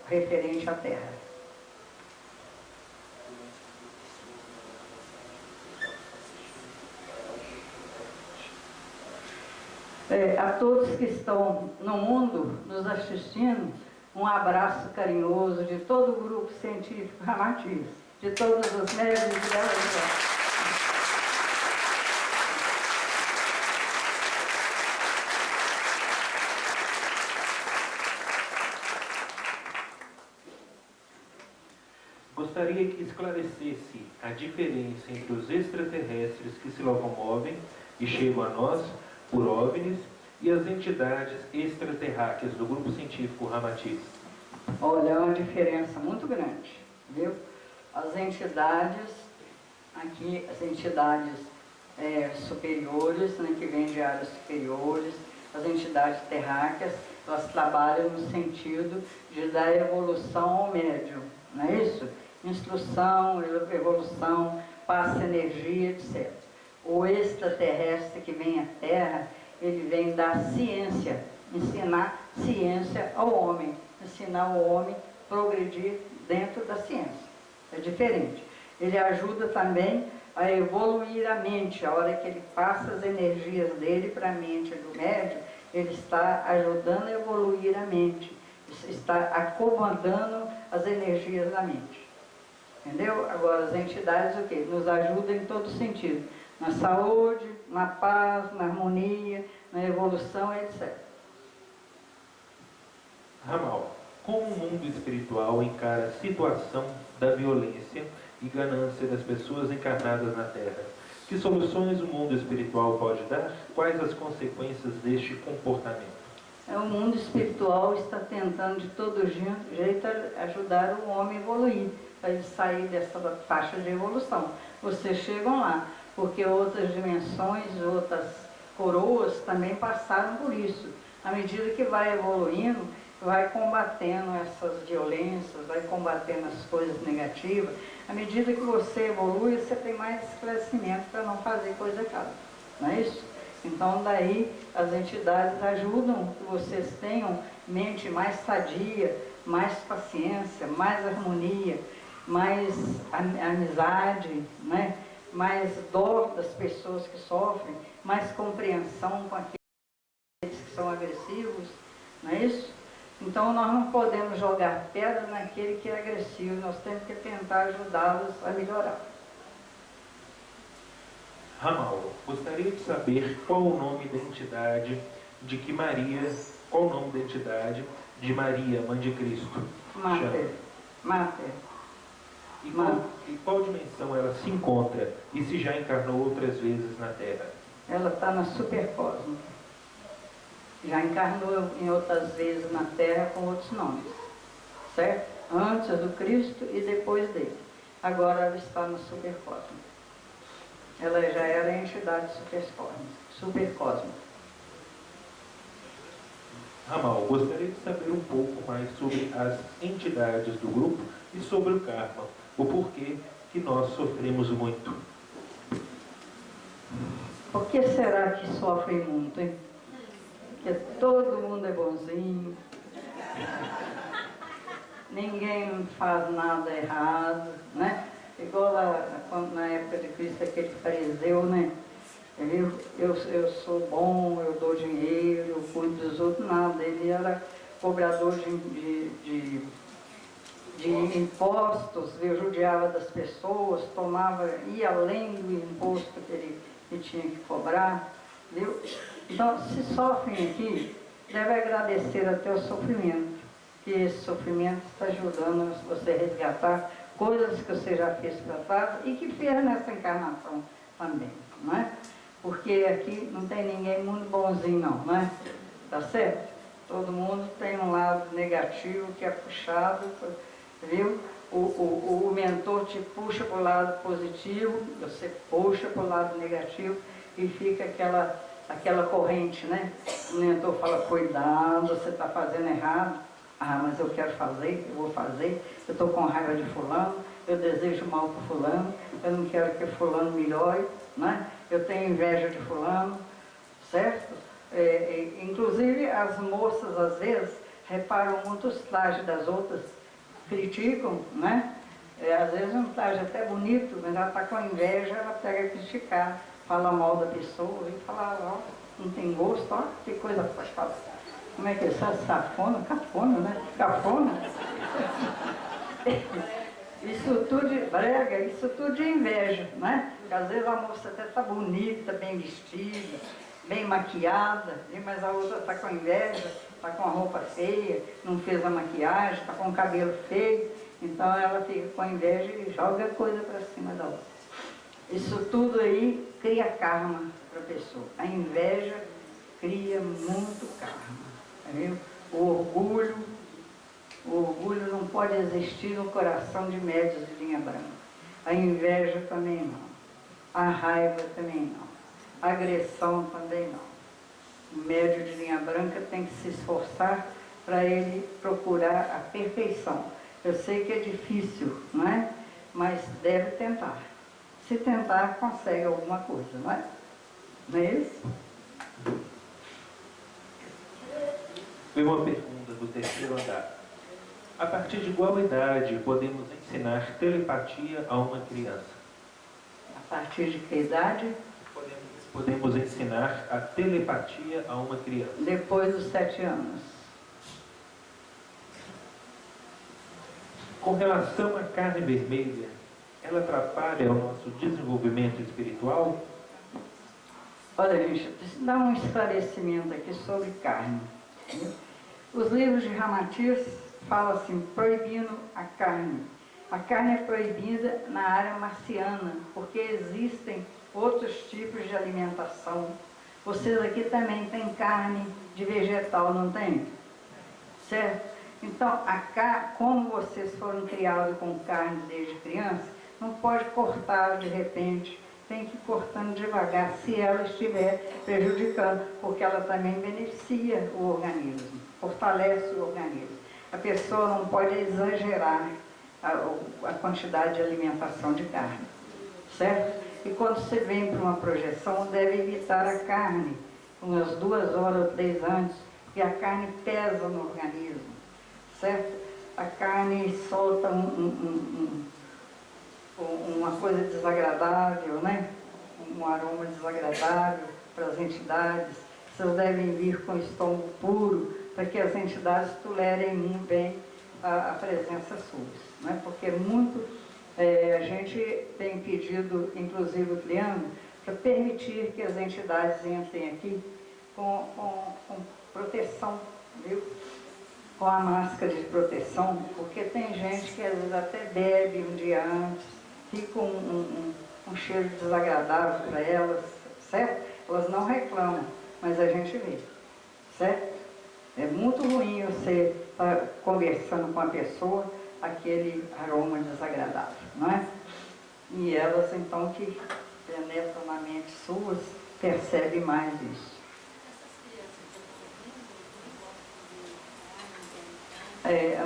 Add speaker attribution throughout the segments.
Speaker 1: referente à Terra. A todos que estão no mundo nos assistindo, um abraço carinhoso de todo o grupo científico Ramatiz, de todos os médicos de Belo Horizonte.
Speaker 2: Gostaria que esclarecesse a diferença entre os extraterrestres que se locomovem e chegam a nós por OVNIs e as entidades extraterráqueas do grupo científico Ramatiz.
Speaker 1: Olha, é uma diferença muito grande, viu? As entidades, aqui, as entidades superiores, né, que vêm de áreas superiores, as entidades terráqueas, elas trabalham no sentido de dar evolução ao médium, não é isso? Instrução, evolução, passa energia, etc. O extraterrestre que vem à Terra, ele vem dar ciência, ensinar ciência ao homem, ensinar o homem a progredir dentro da ciência. É diferente. Ele ajuda também a evoluir a mente. A hora que ele passa as energias dele para a mente do médium, ele está ajudando a evoluir a mente, está acomodando as energias da mente. Entendeu? Agora, as entidades o quê? Nos ajudam em todo sentido. Na saúde, na paz, na harmonia, na evolução, etc.
Speaker 2: Ramal, como o mundo espiritual encara a situação da violência e ganância das pessoas encarnadas na Terra? Que soluções o mundo espiritual pode dar? Quais as consequências deste comportamento?
Speaker 1: O mundo espiritual está tentando de todo jeito ajudar o homem a evoluir, para ele sair dessa faixa de evolução. Vocês chegam lá, porque outras dimensões, outras coroas também passaram por isso. À medida que vai evoluindo, vai combatendo essas violências, vai combatendo as coisas negativas. À medida que você evolui, você tem mais esclarecimento para não fazer coisa errada. Não é isso? Então, daí, as entidades ajudam que vocês tenham mente mais sadia, mais paciência, mais harmonia, mais amizade, né? Mais dor das pessoas que sofrem, mais compreensão com aqueles que são agressivos, não é isso? Então, nós não podemos jogar pedra naquele que é agressivo, nós temos que tentar ajudá-los a melhorar.
Speaker 2: Ramal, gostaria de saber qual o nome da entidade de que Maria, qual o nome da entidade de Maria, Mãe de Cristo?
Speaker 1: Mater.
Speaker 2: E qual dimensão ela se encontra e se já encarnou outras vezes na Terra?
Speaker 1: Ela está na supercosmo. Já encarnou em outras vezes na Terra com outros nomes, certo? Antes do Cristo e depois dele. Agora ela está no supercosmo. Ela já era a entidade supercósmica.
Speaker 2: Ramal, gostaria de saber um pouco mais sobre as entidades do grupo e sobre o karma. O porquê que nós sofremos muito.
Speaker 1: Por que será que sofrem muito, hein? Porque todo mundo é bonzinho. Ninguém faz nada errado, né? Igual lá, na época de Cristo, aquele fariseu, né? Eu sou bom, eu dou dinheiro, eu cuido dos outros, nada. Ele era cobrador de impostos, eu judiava das pessoas, ia além do imposto que ele tinha que cobrar, viu? Então, se sofrem aqui, deve agradecer até o sofrimento, que esse sofrimento está ajudando você a resgatar coisas que você já fez para trás e que fez nessa encarnação também, não é? Porque aqui não tem ninguém muito bonzinho não é? Tá certo? Todo mundo tem um lado negativo que é puxado, viu? O mentor te puxa para o lado positivo, você puxa para o lado negativo e fica aquela corrente, né? O mentor fala, cuidado, você está fazendo errado. Ah, mas eu quero fazer, eu vou fazer, eu estou com raiva de fulano, eu desejo mal para fulano, eu não quero que fulano melhore, né? Eu tenho inveja de fulano, certo? Inclusive as moças às vezes reparam muito os trajes das outras, criticam, né? Às vezes um traje até bonito, mas ela está com inveja, ela pega a criticar, fala mal da pessoa e fala, ó, não tem gosto, ó, que coisa, como é que é? Safona, cafona, né? Cafona. Isso tudo de brega, isso tudo de inveja, né? Porque às vezes a moça até está bonita, bem vestida, bem maquiada, mas a outra está com inveja, está com a roupa feia, não fez a maquiagem, está com o cabelo feio, então ela fica com inveja e joga coisa para cima da outra. Isso tudo aí cria karma para a pessoa. A inveja cria muito karma, entendeu? O orgulho não pode existir no coração de médios de linha branca. A inveja também não. A raiva também não. A agressão também não. O médio de linha branca tem que se esforçar para ele procurar a perfeição. Eu sei que é difícil, não é? Mas deve tentar. Se tentar, consegue alguma coisa, não é? Não é isso?
Speaker 2: Veio uma pergunta do terceiro andar. A partir de qual idade podemos ensinar telepatia a uma criança?
Speaker 1: A partir de que idade?
Speaker 2: Podemos ensinar a telepatia a uma criança.
Speaker 1: Depois dos 7 anos.
Speaker 2: Com relação à carne vermelha, ela atrapalha o nosso desenvolvimento espiritual?
Speaker 1: Olha, gente, eu preciso dar um esclarecimento aqui sobre carne. Os livros de Ramatiz falam assim, proibindo a carne. A carne é proibida na área marciana, porque existem outros tipos de alimentação. Vocês aqui também têm carne de vegetal, não tem? Certo? Então, como vocês foram criados com carne desde criança, não pode cortar de repente, tem que ir cortando devagar, se ela estiver prejudicando, porque ela também beneficia o organismo, fortalece o organismo. A pessoa não pode exagerar a quantidade de alimentação de carne, certo? E quando você vem para uma projeção, deve evitar a carne umas 2 horas ou 3 antes, porque a carne pesa no organismo, certo? A carne solta uma coisa desagradável, né? Um aroma desagradável para as entidades. Vocês devem vir com o estômago puro, para que as entidades tolerem muito bem a presença suas, né? Porque a gente tem pedido, inclusive o Triângulo, para permitir que as entidades entrem aqui com proteção, viu? Com a máscara de proteção, porque tem gente que às vezes até bebe um dia antes, fica um cheiro desagradável para elas, certo? Elas não reclamam, mas a gente vê, certo? É muito ruim você estar conversando com a pessoa, aquele aroma desagradável, não é? E elas, então, que penetram na mente suas, percebem mais isso. A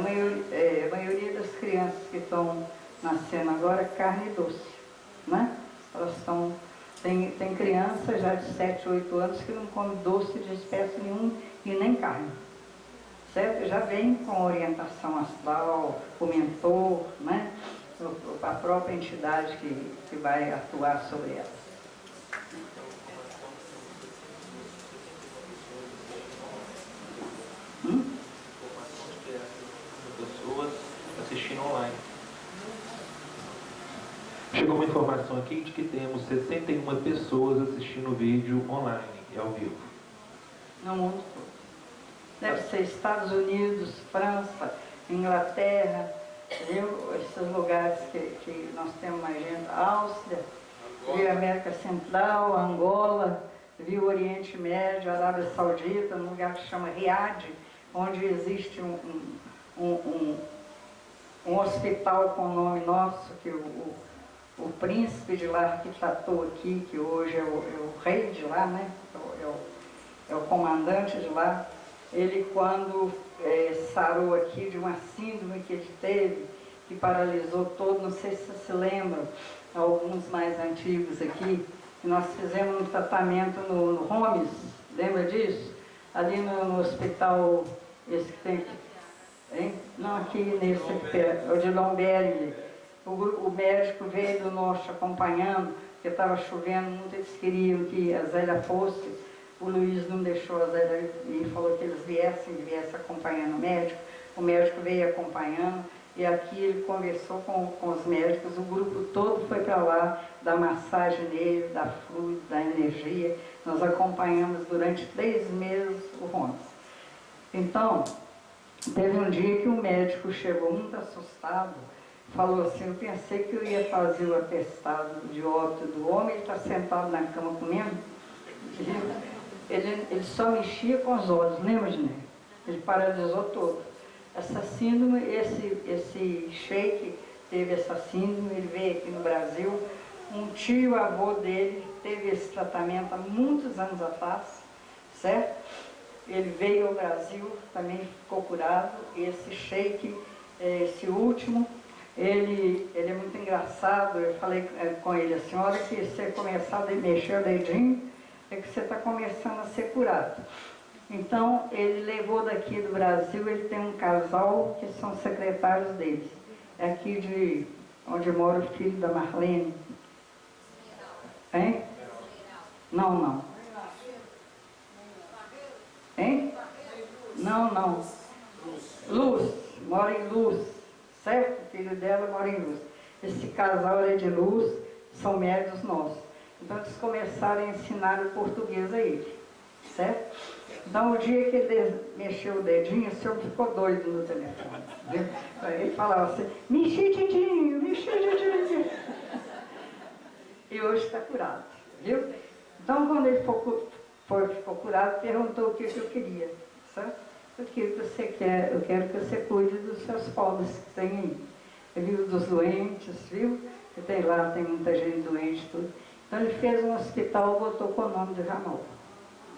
Speaker 1: maioria das crianças que estão nascendo agora é carne doce, né? Elas estão... Tem crianças já de 7, 8 anos que não come doce de espécie nenhuma e nem carne, certo? Já vem com orientação astral, o mentor, né? A própria entidade que vai atuar sobre elas.
Speaker 2: Pessoas assistindo online. Chegou uma informação aqui de que temos 61 pessoas assistindo o vídeo online e ao vivo.
Speaker 1: No mundo todo. Deve ser Estados Unidos, França, Inglaterra, viu? Esses lugares que nós temos mais gente. Áustria, viu? América Central, Angola, viu? Oriente Médio, Arábia Saudita, num lugar que se chama Riad, onde existe um hospital com o nome nosso, que o príncipe de lá que tratou aqui, que hoje é o rei de lá, né? É o comandante de lá. Ele, quando sarou aqui de uma síndrome que ele teve, que paralisou todo, não sei se vocês se lembram, alguns mais antigos aqui, que nós fizemos um tratamento no Homes, lembra disso? Ali no hospital Esse que tem aqui. Hein? Não, aqui nesse aqui perto, o de Lomberg. O médico veio do norte acompanhando, porque estava chovendo muito, eles queriam que a Zélia fosse. O Luiz não deixou a Zélia e falou que eles viessem acompanhando o médico. O médico veio acompanhando e aqui ele conversou com os médicos. O grupo todo foi para lá, dar massagem nele, dar fluido, dar energia. Nós acompanhamos durante 3 meses o Ronas. Então, teve um dia que o médico chegou muito assustado, falou assim, eu pensei que eu ia fazer o atestado de óbito do homem, ele está sentado na cama comendo. Ele só mexia com os olhos, lembra, Ginê? Ele paralisou todo. Essa síndrome, esse sheik teve essa síndrome, ele veio aqui no Brasil. Um tio, avô dele, teve esse tratamento há muitos anos atrás, certo? Ele veio ao Brasil, também ficou curado. Esse sheik, esse último, ele é muito engraçado. Eu falei com ele assim, olha que você começar a mexer o dedinho, é que você está começando a ser curado. Então, ele levou daqui do Brasil, ele tem um casal que são secretários dele. É aqui de onde mora o filho da Marlene. Hein? Não. Hein? Não. Luz, mora em Luz. Certo? O filho dela mora em Luz. Esse casal é de Luz, são médios nossos. Então, eles começaram a ensinar o português a ele. Certo? Então, o dia que ele mexeu o dedinho, o senhor ficou doido no telefone. Viu? Ele falava assim, mexi dedinho. E hoje está curado. Viu? Então, quando ele ficou curado, perguntou o que eu queria. Certo? O que você quer? Eu quero que você cuide dos seus pobres que tem aí. Ele viu dos doentes, viu? Que tem lá, tem muita gente doente, tudo. Então, ele fez um hospital, botou com o nome de Ramal.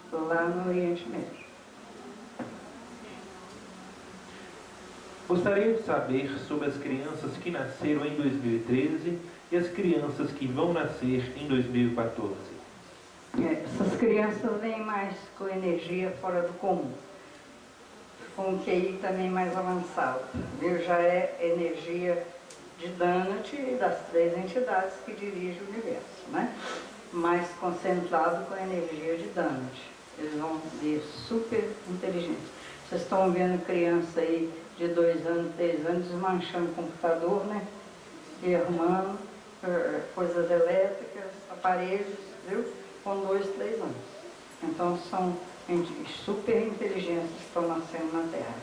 Speaker 1: Lá no Oriente Médio.
Speaker 2: Gostaria de saber sobre as crianças que nasceram em 2013 e as crianças que vão nascer em 2014.
Speaker 1: Essas crianças vêm mais com energia fora do comum, com o QI também mais avançado. Viu? Já é energia de Danat e das 3 entidades que dirigem o universo, né? Mais concentrado com a energia de Danat. Eles vão ser super inteligentes. Vocês estão vendo criança aí de 2 anos, 3 anos, desmanchando o computador, né? E arrumando coisas elétricas, aparelhos, viu? Com 2, 3 anos. Então são super inteligentes que estão nascendo na Terra.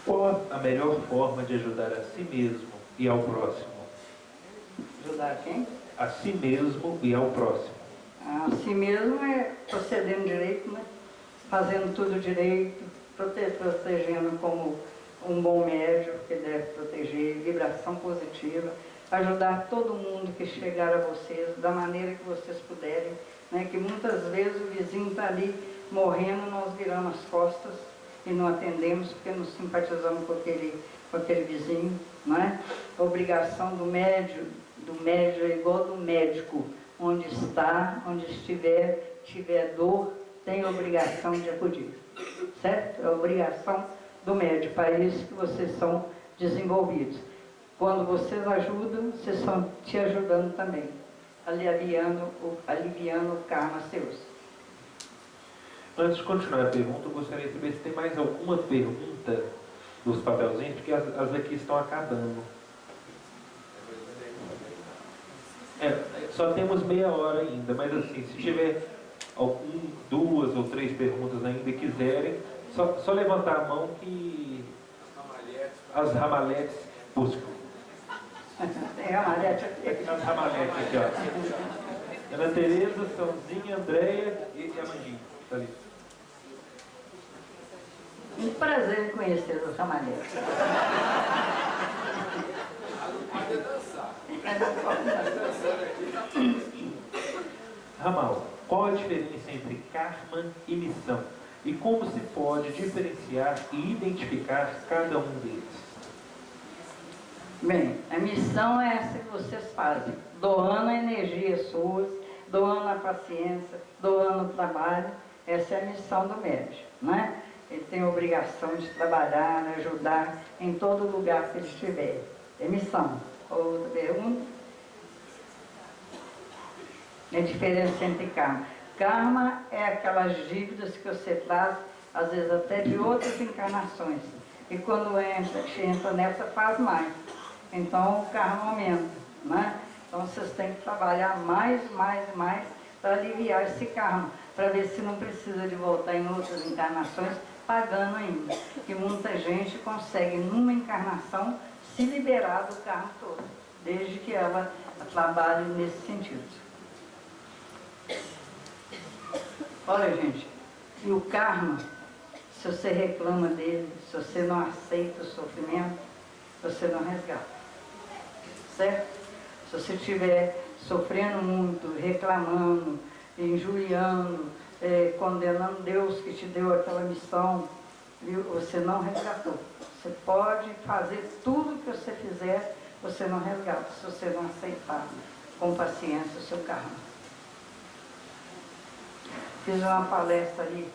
Speaker 2: Qual a melhor forma de ajudar a si mesmo e ao próximo?
Speaker 1: Ajudar quem?
Speaker 2: A si mesmo e ao próximo.
Speaker 1: A si mesmo é procedendo direito, né? Fazendo tudo direito, protegendo como um bom médium que deve proteger, vibração positiva, ajudar todo mundo que chegar a vocês da maneira que vocês puderem, né? Que muitas vezes o vizinho está ali morrendo, nós viramos as costas e não atendemos porque não simpatizamos com aquele vizinho, não é? A obrigação do médium é igual do médico. Onde está, onde tiver dor, tem obrigação de acudir. Certo? É a obrigação do médico, para isso que vocês são desenvolvidos. Quando vocês ajudam, vocês estão te ajudando também, aliviando o karma seus.
Speaker 2: Antes de continuar a pergunta, eu gostaria de saber se tem mais alguma pergunta dos papelzinhos, porque as aqui estão acabando. Só temos meia hora ainda, mas assim, se tiver 2 ou 3 perguntas ainda e quiserem, só levantar a mão que as ramaletes buscam.
Speaker 1: Tem ramalete aqui.
Speaker 2: As ramaletes aqui, ó. Ana Tereza, Sãozinha, Andréia e a Mandinha. Tá ali.
Speaker 1: Um prazer em conhecer os ramaletes.
Speaker 2: Ramal, qual a diferença entre karma e missão? E como se pode diferenciar e identificar cada um deles?
Speaker 1: Bem, a missão é essa que vocês fazem, doando a energia suas, doando a paciência, doando o trabalho, Essa é a missão do médium, né? Ele tem a obrigação de trabalhar, ajudar em todo lugar que ele estiver. É missão. Outra pergunta? É a diferença entre karma. Karma é aquelas dívidas que você traz, às vezes até de outras encarnações. E quando entra nessa, faz mais. Então o karma aumenta, né? Então vocês têm que trabalhar mais para aliviar esse karma, para ver se não precisa de voltar em outras encarnações pagando ainda. Porque muita gente consegue, numa encarnação, se liberar do karma todo, desde que ela trabalhe nesse sentido. Olha, gente, e o karma, se você reclama dele, se você não aceita o sofrimento, você não resgata. Certo? Se você estiver sofrendo muito, reclamando, injuriando, condenando Deus que te deu aquela missão, viu? Você não resgatou. Você pode fazer tudo que você fizer, você não resgata, se você não aceitar com paciência o seu karma. Fiz uma palestra ali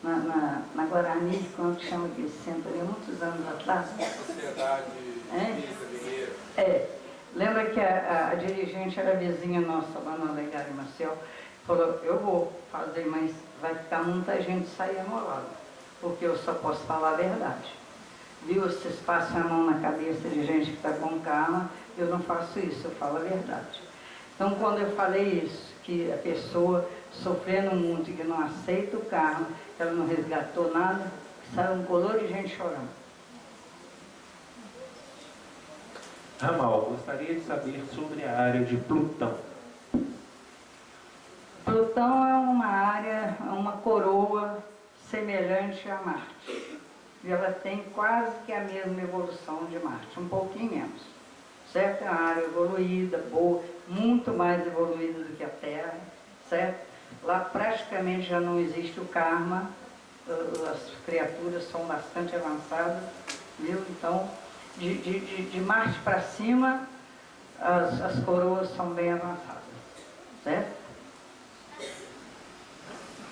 Speaker 1: na Guarani, como que chama aquele centro ali, muitos anos atrás.
Speaker 3: Sociedade Espírita Mineira.
Speaker 1: Lembra que a dirigente era vizinha nossa lá no Alegário Maciel? Falou, eu vou fazer, mas vai ficar muita gente sair amolada, porque eu só posso falar a verdade. Viu? Vocês passam a mão na cabeça de gente que está com karma, eu não faço isso, eu falo a verdade. Então, quando eu falei isso, que a pessoa sofrendo muito e que não aceita o karma, que ela não resgatou nada, saiu um color de gente chorando.
Speaker 2: Ramal, gostaria de saber sobre a área de Plutão.
Speaker 1: Plutão é uma área, uma coroa semelhante a Marte. E ela tem quase que a mesma evolução de Marte, um pouquinho menos. Certo? É uma área evoluída, boa, muito mais evoluída do que a Terra, certo? Lá praticamente já não existe o karma, as criaturas são bastante avançadas, viu? Então, de Marte para cima, as coroas são bem avançadas, certo?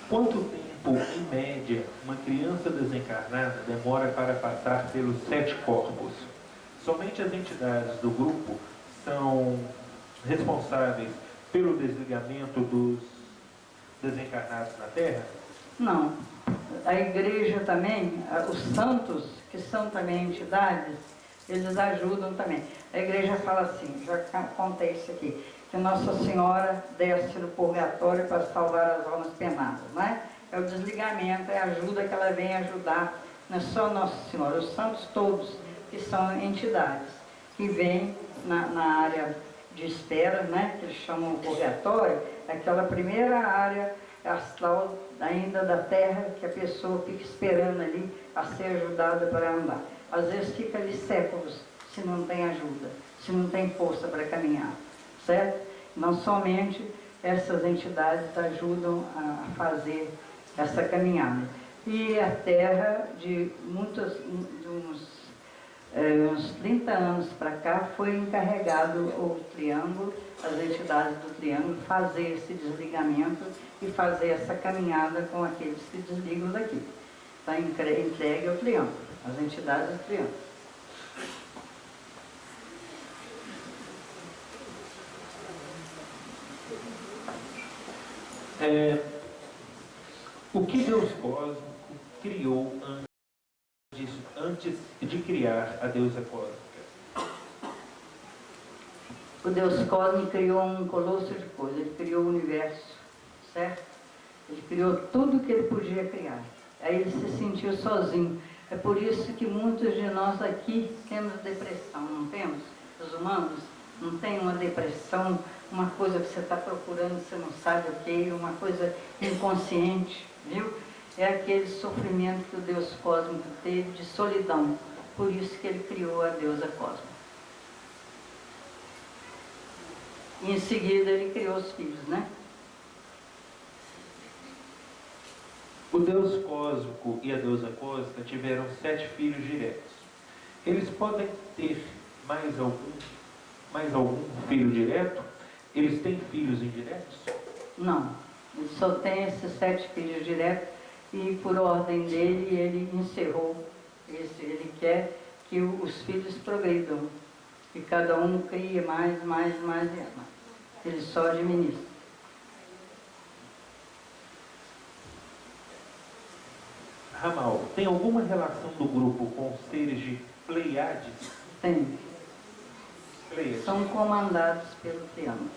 Speaker 2: Quanto tempo, em média, uma criança desencarnada demora para passar pelos 7 corpos? Somente as entidades do grupo são responsáveis pelo desligamento dos desencarnados na Terra?
Speaker 1: Não. A igreja também, os santos, que são também entidades, eles ajudam também. A igreja fala assim, já contei isso aqui, que Nossa Senhora desce no purgatório para salvar as almas penadas, né? É o desligamento, é a ajuda que ela vem ajudar, não é só Nossa Senhora, os santos todos, que são entidades, que vêm na área de espera, né, que eles chamam de purgatório, aquela primeira área astral ainda da Terra, que a pessoa fica esperando ali a ser ajudada para andar. Às vezes fica ali séculos, se não tem ajuda, se não tem força para caminhar, certo? Não somente essas entidades ajudam a fazer essa caminhada. E a Terra, de uns 30 anos para cá, foi encarregado o Triângulo, as entidades do Triângulo, fazer esse desligamento e fazer essa caminhada com aqueles que desligam daqui. Está entregue ao Triângulo, as entidades do Triângulo.
Speaker 2: O que Deus cósmico criou antes de criar a deusa cósmica?
Speaker 1: O Deus cósmico criou um colosso de coisas, ele criou o universo, certo? Ele criou tudo que ele podia criar. Aí ele se sentiu sozinho. É por isso que muitos de nós aqui temos depressão, não temos? Os humanos não tem uma depressão, uma coisa que você está procurando, você não sabe o que, uma coisa inconsciente, viu? É aquele sofrimento que o Deus cósmico teve de solidão. Por isso que ele criou a deusa cósmica. E em seguida ele criou os filhos, né?
Speaker 2: O Deus cósmico e a deusa cósmica tiveram 7 filhos diretos. Eles podem ter mais algum filho direto? Eles têm filhos indiretos?
Speaker 1: Não. Ele só tem esses 7 filhos direto e por ordem dele ele encerrou. Ele quer que os filhos progridam, que cada um crie mais e mais. Ele só administra.
Speaker 2: Ramal, tem alguma relação do grupo com seres de Pleiades?
Speaker 1: Tem.
Speaker 2: Pleiades.
Speaker 1: São comandados pelo Triângulo.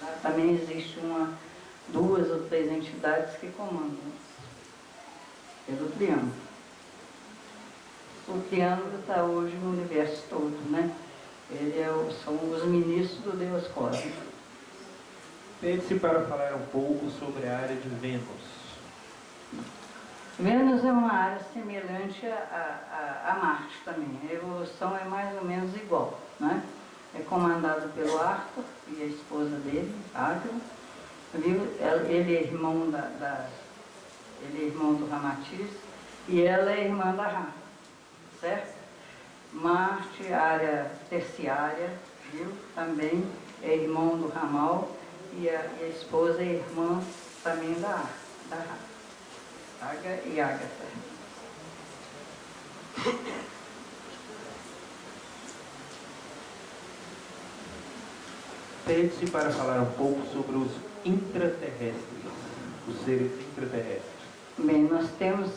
Speaker 1: Lá também existe 2 ou 3 entidades que comandam pelo Triângulo. O Triângulo está hoje no universo todo, né? São os ministros do Deus Cósmico.
Speaker 2: Pede-se para falar um pouco sobre a área de Vênus.
Speaker 1: Vênus é uma área semelhante a Marte também. A evolução é mais ou menos igual, né? É comandado pelo Arthur e a esposa dele, Água. Ele é irmão ele é irmão do Ramatiz e ela é irmã da Ra, certo? Marte, área terciária, viu? Também é irmão do Ramal e a esposa é irmã também da Ra. Água e Ágata.
Speaker 2: Pede-se para falar um pouco sobre os intraterrestres, os seres intraterrestres.
Speaker 1: Bem, nós temos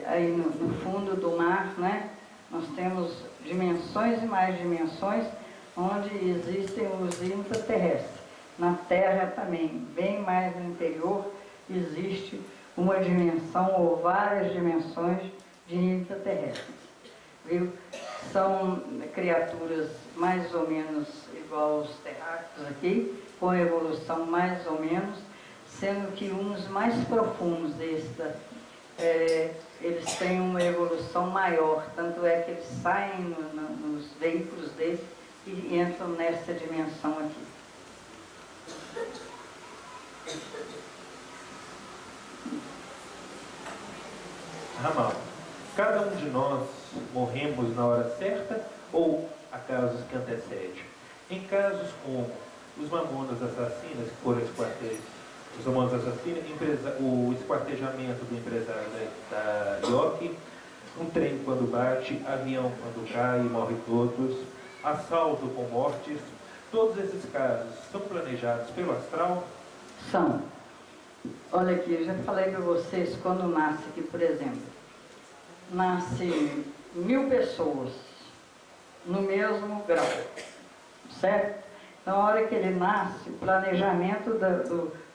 Speaker 1: aí no fundo do mar, né? Nós temos dimensões e mais dimensões onde existem os intraterrestres. Na Terra também, bem mais no interior, existe uma dimensão ou várias dimensões de intraterrestres. Viu? São criaturas mais ou menos igual aos terráqueos aqui, com evolução mais ou menos, sendo que uns mais profundos eles têm uma evolução maior, tanto é que eles saem nos veículos deles e entram nessa dimensão aqui.
Speaker 2: Ramal, cada um de nós morremos na hora certa ou há casos que antecedem? Em casos como os mamonas assassinas, que foram os mamonas assassinas, o esquartejamento do empresário da Yoki, um trem quando bate, avião quando cai e morre todos, assalto com mortes, todos esses casos são planejados pelo astral?
Speaker 1: São. Olha aqui, eu já falei para vocês, quando nasce aqui, por exemplo, nasce 1000 pessoas no mesmo grau, certo? Então, a hora que ele nasce, o planejamento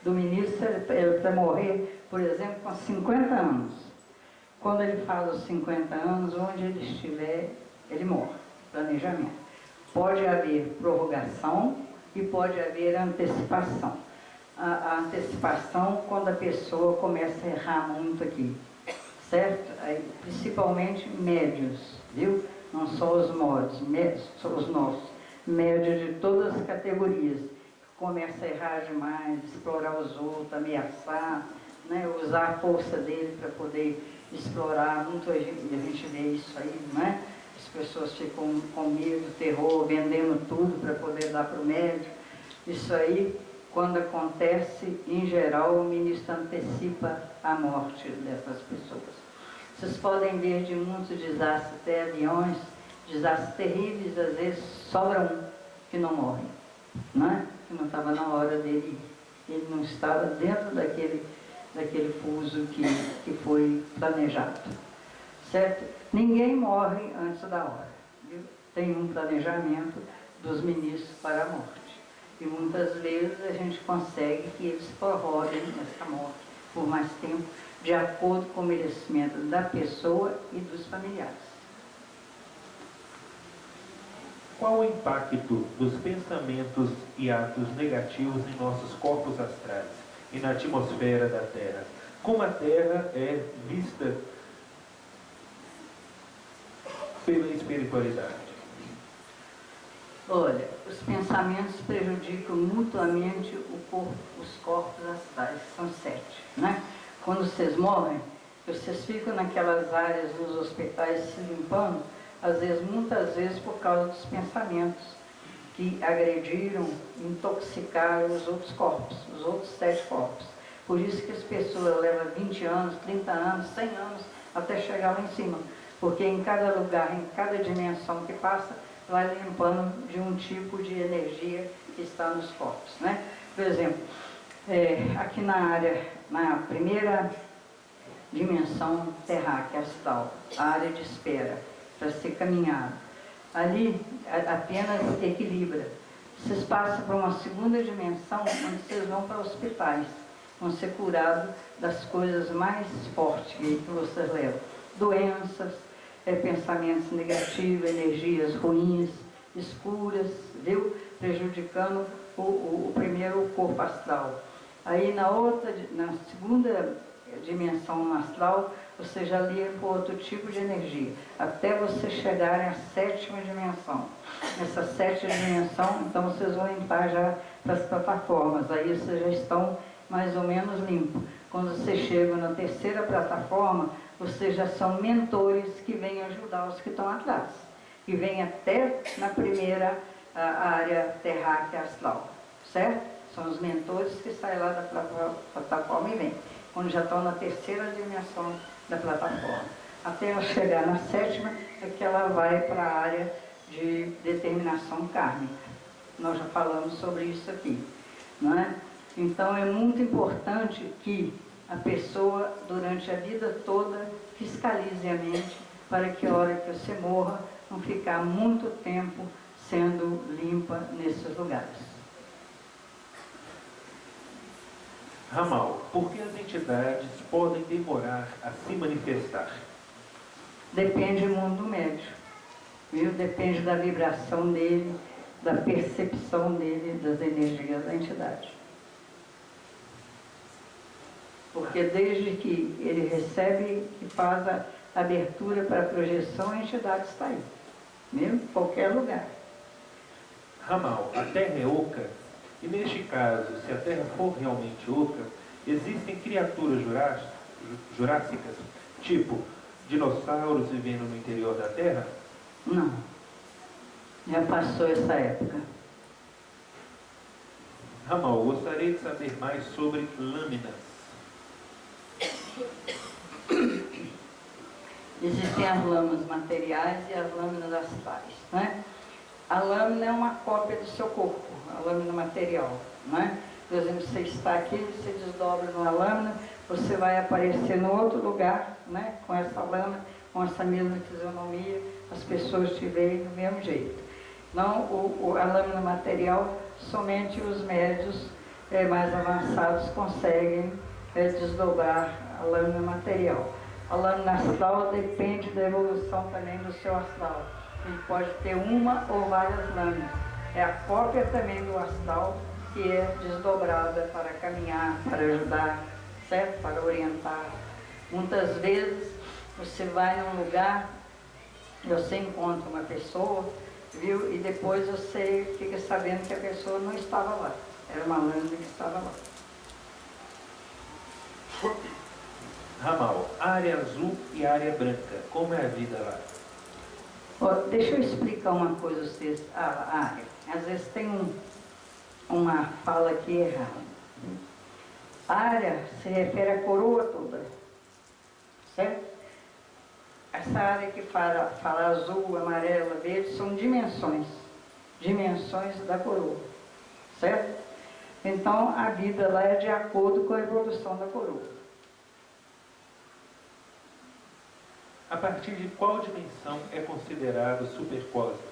Speaker 1: do ministro é para morrer, por exemplo, com 50 anos. Quando ele faz os 50 anos, onde ele estiver, ele morre. Planejamento. Pode haver prorrogação e pode haver antecipação. A antecipação quando a pessoa começa a errar muito aqui, certo? Aí, principalmente médios, viu? Não só os modos, só os nossos, médios de todas as categorias. Começa a errar demais, explorar os outros, ameaçar, né? Usar a força dele para poder explorar. Muito a gente vê isso aí, não é? As pessoas ficam com medo, terror, vendendo tudo para poder dar para o médico. Isso aí, quando acontece, em geral, o ministro antecipa a morte dessas pessoas. Vocês podem ver de muitos desastres, até aviões, desastres terríveis, às vezes sobra um que não morre, não é? Que não estava na hora dele, ele não estava dentro daquele fuso que foi planejado, certo? Ninguém morre antes da hora, viu? Tem um planejamento dos ministros para a morte. E muitas vezes a gente consegue que eles prorroguem essa morte por mais tempo, de acordo com o merecimento da pessoa e dos familiares.
Speaker 2: Qual o impacto dos pensamentos e atos negativos em nossos corpos astrais e na atmosfera da Terra? Como a Terra é vista pela espiritualidade?
Speaker 1: Olha, os pensamentos prejudicam mutuamente os corpos astrais, são 7, né? Quando vocês morrem, vocês ficam naquelas áreas dos hospitais se limpando, muitas vezes por causa dos pensamentos. que agrediram, intoxicaram os outros corpos, os outros 7 corpos. Por isso que as pessoas levam 20 anos, 30 anos, 100 anos até chegar lá em cima. Porque em cada lugar, em cada dimensão que passa, vai limpando de um tipo de energia que está nos corpos, né? Por exemplo, aqui na área, na primeira dimensão terráquea astral, a área de espera, para ser caminhado, ali apenas equilibra. Vocês passam para uma segunda dimensão, onde vocês vão para hospitais, vão ser curados das coisas mais fortes que vocês levam. Doenças, pensamentos negativos, energias ruins, escuras, viu? Prejudicando o primeiro corpo astral. Aí na segunda dimensão astral, você já limpa outro tipo de energia, até você chegar à 7ª dimensão. Nessa 7ª dimensão, então vocês vão limpar já das plataformas, aí vocês já estão mais ou menos limpos. Quando você chega na 3ª plataforma, vocês já são mentores que vêm ajudar os que estão atrás, que vêm até na primeira área terráquea astral, certo? São os mentores que saem lá da plataforma e vêm, quando já estão na 3ª dimensão da plataforma. Até ela chegar na 7ª, é que ela vai para a área de determinação kármica. Nós já falamos sobre isso aqui, não é? Então é muito importante que a pessoa, durante a vida toda, fiscalize a mente, para que a hora que você morra, não ficar muito tempo sendo limpa nesses lugares.
Speaker 2: Ramal, por que as entidades podem demorar a se manifestar?
Speaker 1: Depende do mundo médio, viu? Depende da vibração dele, da percepção dele, das energias da entidade. Porque desde que ele recebe e faz a abertura para a projeção, a entidade está aí, mesmo em qualquer lugar.
Speaker 2: Ramal, a Terra é oca, e neste caso, se a Terra for realmente oca, existem criaturas jurássicas, tipo dinossauros vivendo no interior da Terra?
Speaker 1: Não, já passou essa época.
Speaker 2: Ramal, gostaria de saber mais sobre lâminas.
Speaker 1: Existem as lâminas materiais e as lâminas astrais, né? A lâmina é uma cópia do seu corpo, a lâmina material, né? Por exemplo, você está aqui, você desdobra numa lâmina, você vai aparecer no outro lugar, né? Com essa lâmina, com essa mesma fisionomia, as pessoas te veem do mesmo jeito. Não, a lâmina material, somente os médios mais avançados conseguem desdobrar a lâmina material. A lâmina astral depende da evolução também do seu astral. Ele pode ter uma ou várias lâminas. É a cópia também do astral que é desdobrada para caminhar, para ajudar, certo? Para orientar. Muitas vezes você vai num lugar, você encontra uma pessoa, viu? E depois você fica sabendo que a pessoa não estava lá. Era uma lâmina que estava lá.
Speaker 2: Ramal, área azul e área branca, como é a vida lá?
Speaker 1: Deixa eu explicar uma coisa a vocês, a área. Às vezes tem uma fala aqui errada. A área se refere à coroa toda, certo? Essa área que fala azul, amarela, verde, são dimensões da coroa, certo? Então a vida lá é de acordo com a evolução da coroa.
Speaker 2: A partir de qual dimensão é considerado supercósmico?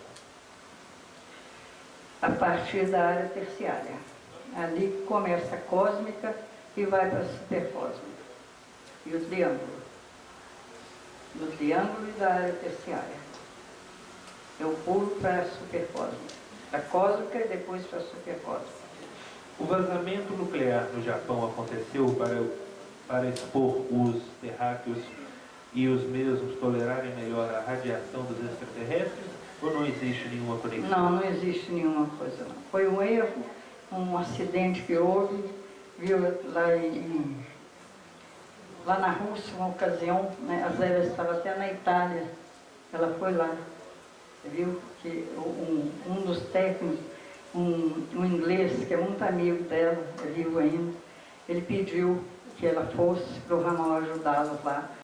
Speaker 1: A partir da área terciária. Ali começa a cósmica e vai para a supercósmica. E o triângulo. Do triângulo e da área terciária. Eu pulo para a supercósmica. Da cósmica e depois para a supercósmica.
Speaker 2: O vazamento nuclear no Japão aconteceu para expor os terráqueos e os mesmos tolerarem melhor a radiação dos extraterrestres? Ou não existe nenhuma conexão?
Speaker 1: Não existe nenhuma coisa não. Foi um erro, um acidente que houve, viu, lá na Rússia, uma ocasião, né, a Zélia estava até na Itália, ela foi lá, viu? Que um dos técnicos, um inglês que é muito amigo dela, é vivo ainda, ele pediu que ela fosse para o ramal ajudá-los lá,